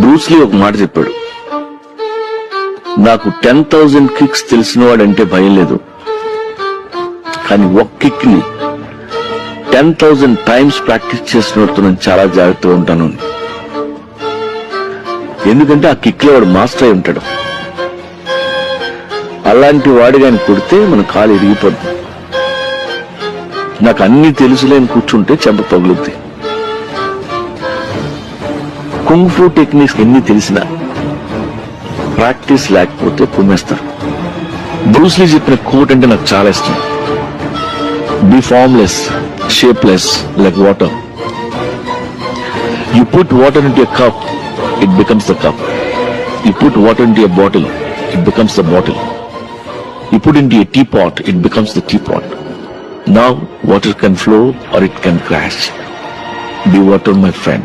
Bruce Lee ఒక మాట చెప్పాడు, నాకు 10,000 కిక్స్ తెలిసినవాడంటే భయం లేదు, కానీ ఒక కిక్ ని 10,000 టైమ్స్ ప్రాక్టీస్ చేసినట్టు నేను చాలా జాగ్రత్తగా ఉంటాను. ఎందుకంటే ఆ కిక్ లో వాడు మాస్టర్ అయి ఉంటాడు. అలాంటి వాడిగా ఆయన కొడితే మన కాలు ఎరిగిపోద్ది. నాకు అన్ని తెలుసులేని కూర్చుంటే చెంప పగులుద్ది. కుంగ్-ఫూ టెక్నిక్స్ ఎన్ని తెలిసినా ప్రాక్టీస్ లేకపోతే కుమ్మేస్తారు. బ్రూస్లీ చెప్పిన కోట్ అంటే నాకు చాలా ఇష్టం. Be formless, shapeless like water. You put water into a cup, it becomes the cup. You put water into a bottle, it becomes the bottle. You put into a teapot, it becomes the teapot. Now water can flow or it can crash. Be water, my friend.